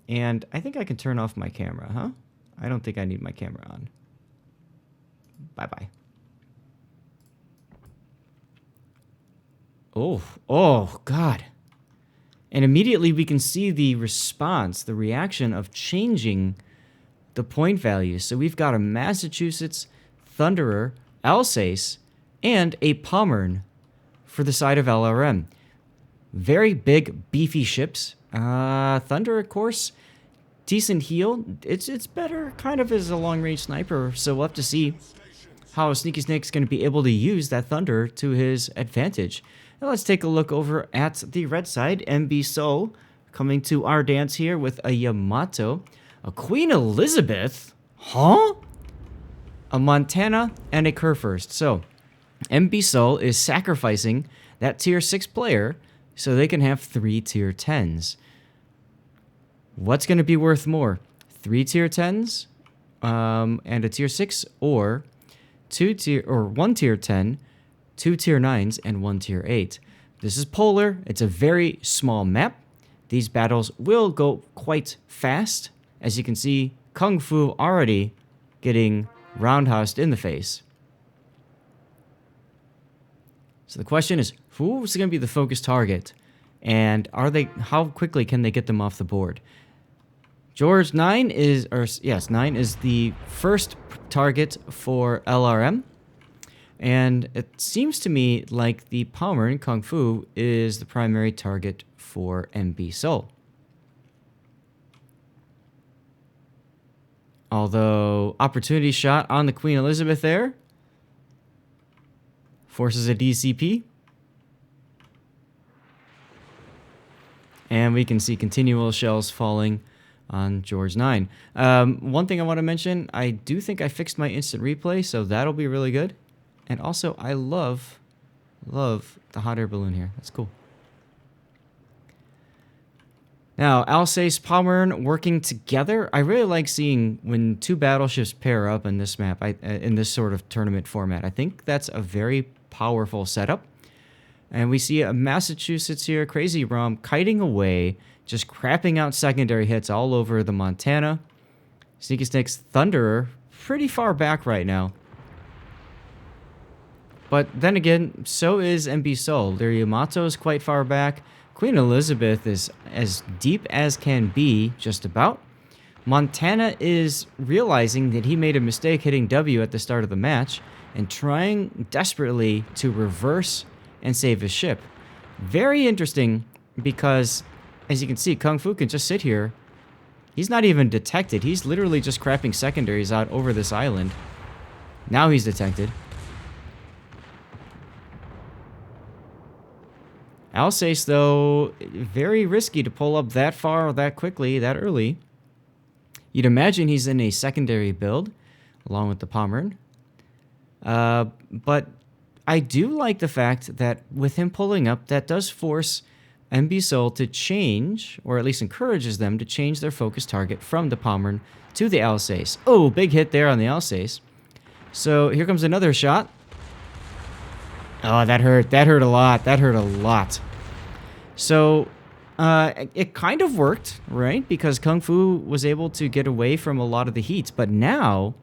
And I think I can turn off my camera, huh? I don't think I need my camera on. Bye-bye. Oh, God. And immediately we can see the response, the reaction of changing the point values. So we've got a Massachusetts Thunderer, Alsace, and a Pommern for the side of LRM. Very big, beefy ships. Thunder, of course, decent heal. It's better kind of as a long-range sniper, so we'll have to see how Sneaky Snake's going to be able to use that Thunder to his advantage. Now let's take a look over at the red side. MBSUL coming to our dance here with a Yamato, a Queen Elizabeth, huh? A Montana, and a Kurfürst. So MBSUL is sacrificing that tier 6 player so they can have 3 tier 10s. What's going to be worth more? 3 tier 10s and a tier 6, or 1 tier 10, 2 tier 9s, and 1 tier 8. This is polar. It's a very small map. These battles will go quite fast. As you can see, Kung Fu already getting roundhoused in the face. So the question is, who's going to be the focus target? And how quickly can they get them off the board? George 9 is, 9 is the first target for LRM. And it seems to me like the Pommern Kung Fu is the primary target for MBSUL. Although, opportunity shot on the Queen Elizabeth there. Forces a DCP. And we can see continual shells falling on George 9. One thing I want to mention, I do think I fixed my instant replay, so that'll be really good. And also, I love the hot air balloon here. That's cool. Now, Alsace, Pommern working together. I really like seeing when two battleships pair up in this map, in this sort of tournament format. I think that's a very powerful setup. And we see a Massachusetts here, Crazy Rom, kiting away, just crapping out secondary hits all over the Montana. Sneaky Snake's Thunderer, pretty far back right now. But then again, so is MBSUL. Their Yamato is quite far back. Queen Elizabeth is as deep as can be, just about. Montana is realizing that he made a mistake hitting W at the start of the match and trying desperately to reverse and save his ship. Very interesting because, as you can see, Kung Fu can just sit here. He's not even detected. He's literally just crapping secondaries out over this island. Now he's detected. Alsace, though, very risky to pull up that far, that quickly, that early. You'd imagine he's in a secondary build, along with the Pommern. But I do like the fact that with him pulling up, that does force MBSUL to change, or at least encourages them to change their focus target from the Pommern to the Alsace. Oh, big hit there on the Alsace. So here comes another shot. Oh, that hurt. That hurt a lot. That hurt a lot. So, it kind of worked, right? Because Kung Fu was able to get away from a lot of the heat. But now,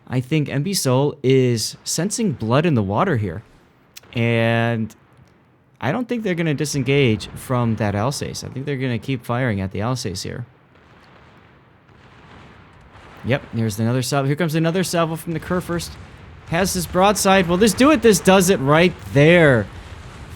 I think MBSUL is sensing blood in the water here. And I don't think they're going to disengage from that Alsace. I think they're going to keep firing at the Alsace here. Yep, here's another salvo. Here comes another salvo from the Kurfürst. Has this broadside. Will this do it? This does it right there.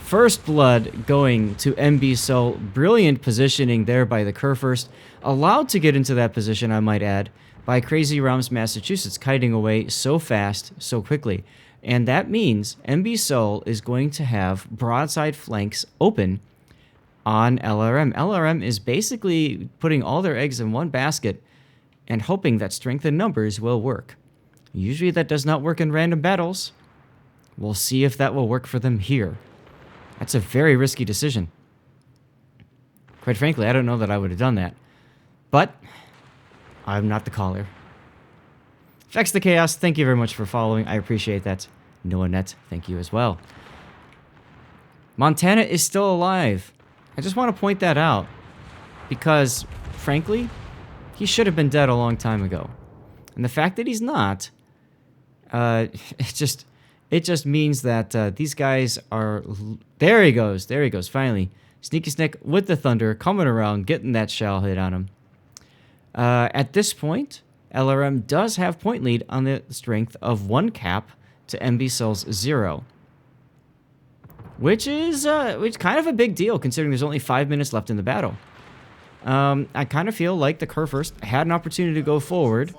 First blood going to MBSUL. Brilliant positioning there by the Kurfürst. Allowed to get into that position, I might add, by Crazy Rom's Massachusetts, kiting away so fast, so quickly. And that means MBSUL is going to have broadside flanks open on LRM. LRM is basically putting all their eggs in one basket and hoping that strength in numbers will work. Usually that does not work in random battles. We'll see if that will work for them here. That's a very risky decision. Quite frankly, I don't know that I would have done that. But I'm not the caller. Vex the Chaos, thank you very much for following. I appreciate that. Noahnet, thank you as well. Montana is still alive. I just want to point that out. Because frankly, he should have been dead a long time ago. And the fact that he's not, it just means that these guys are... There he goes, finally. Sneaky Snick with the Thunder, coming around, getting that shell hit on him. At this point, LRM does have point lead on the strength of 1 cap to MBSUL's 0. Which is kind of a big deal, considering there's only 5 minutes left in the battle. I kind of feel like the Kurfürst had an opportunity to go forward,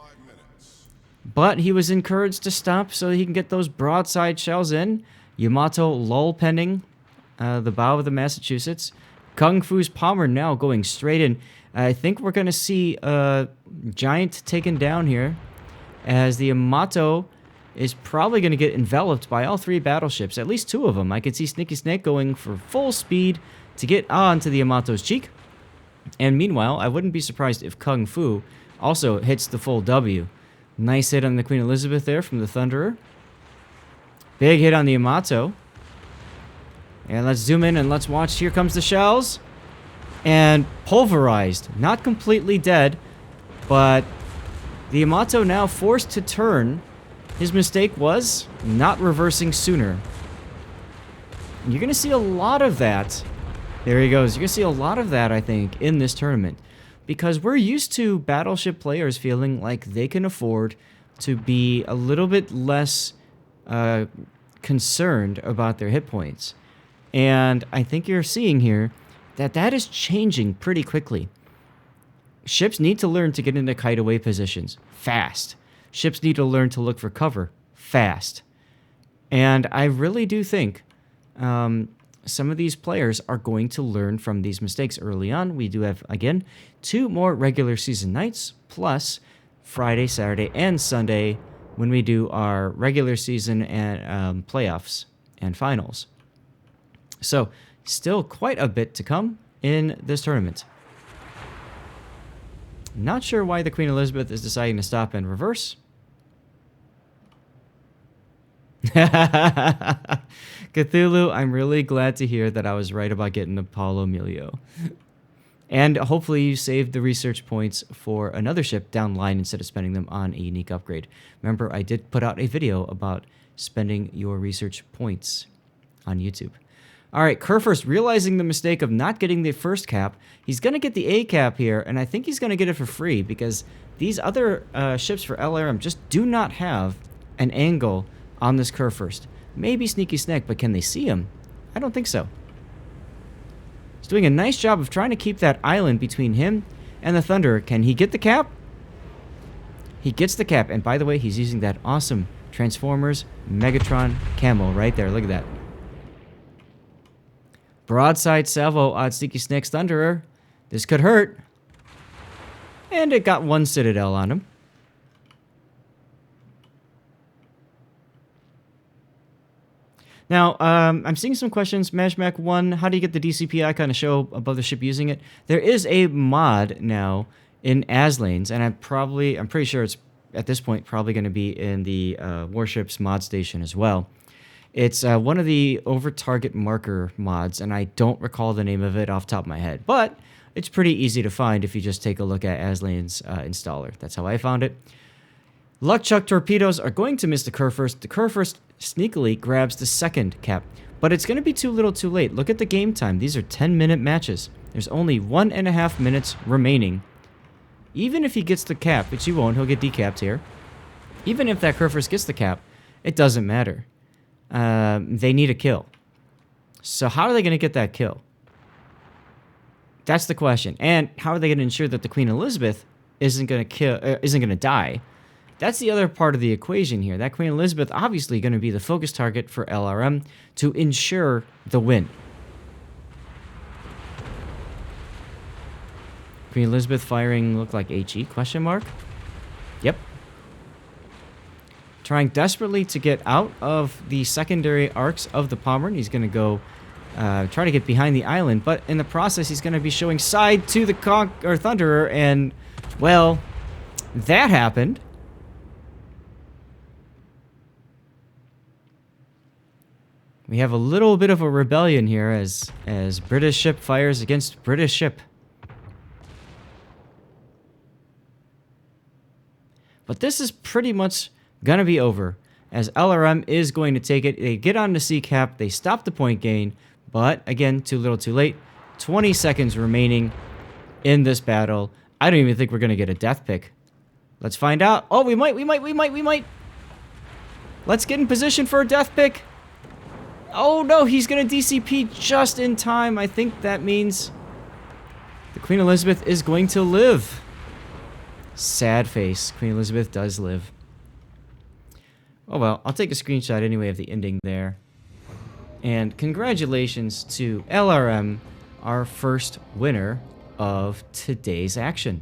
but he was encouraged to stop so he can get those broadside shells in. Yamato lull pending the bow of the Massachusetts. Kung Fu's Palmer now going straight in. I think we're going to see Giant taken down here, as the Yamato is probably going to get enveloped by all 3 battleships, at least 2 of them. I could see Sneaky Snake going for full speed to get onto the Yamato's cheek. And meanwhile, I wouldn't be surprised if Kung Fu also hits the full W. Nice hit on the Queen Elizabeth there from the Thunderer. Big hit on the Yamato. And let's zoom in and let's watch. Here comes the shells. And pulverized. Not completely dead, but the Yamato now forced to turn. His mistake was not reversing sooner. You're going to see a lot of that. There he goes. You're going to see a lot of that, I think, in this tournament. Because we're used to battleship players feeling like they can afford to be a little bit less concerned about their hit points. And I think you're seeing here that is changing pretty quickly. Ships need to learn to get into kite-away positions fast. Ships need to learn to look for cover fast. And I really do think some of these players are going to learn from these mistakes early on. We do have, again, 2 more regular season nights, plus Friday, Saturday, and Sunday when we do our regular season and playoffs and finals. So, still quite a bit to come in this tournament. Not sure why the Queen Elizabeth is deciding to stop and reverse. Cthulhu, I'm really glad to hear that I was right about getting the Paulo Emilio. And hopefully you saved the research points for another ship down the line instead of spending them on a unique upgrade. Remember, I did put out a video about spending your research points on YouTube. All right, Kurfürst, realizing the mistake of not getting the first cap, he's going to get the A cap here, and I think he's going to get it for free because these other ships for LRM just do not have an angle on this Kurfürst. Maybe Sneaky Snake, but can they see him? I don't think so. He's doing a nice job of trying to keep that island between him and the Thunderer. Can he get the cap? He gets the cap, and by the way, he's using that awesome Transformers Megatron camo right there. Look at that. Broadside salvo on Sneaky Snake's Thunderer. This could hurt. And it got 1 Citadel on him. Now, I'm seeing some questions. Mashmac 1, how do you get the DCP icon to show above the ship using it? There is a mod now in Aslanes, and I'm pretty sure it's, at this point, probably going to be in the Warships mod station as well. It's one of the over-target marker mods, and I don't recall the name of it off the top of my head. But it's pretty easy to find if you just take a look at Aslane's installer. That's how I found it. Luckchuck torpedoes are going to miss the Kurfürst. The Kurfürst sneakily grabs the 2nd cap. But it's going to be too little too late. Look at the game time. These are 10-minute matches. There's only 1.5 minutes remaining. Even if he gets the cap, which he won't, he'll get decapped here. Even if that Kurfürst gets the cap, it doesn't matter. They need a kill. So how are they going to get that kill? That's the question. And how are they going to ensure that the Queen Elizabeth isn't going to die? That's the other part of the equation here. That Queen Elizabeth obviously going to be the focus target for LRM to ensure the win. Queen Elizabeth firing looked like HE question mark. Yep. Trying desperately to get out of the secondary arcs of the Pommern. He's going to go try to get behind the island, but in the process he's going to be showing side to the Thunderer, and well, that happened. We have a little bit of a rebellion here as British ship fires against British ship. But this is pretty much going to be over, as LRM is going to take it. They get on the C cap. They stop the point gain. But, again, too little too late. 20 seconds remaining in this battle. I don't even think we're going to get a death pick. Let's find out. Oh, we might. Let's get in position for a death pick. Oh, no, he's going to DCP just in time. I think that means the Queen Elizabeth is going to live. Sad face. Queen Elizabeth does live. Oh, well, I'll take a screenshot anyway of the ending there. And congratulations to LRM, our first winner of today's action.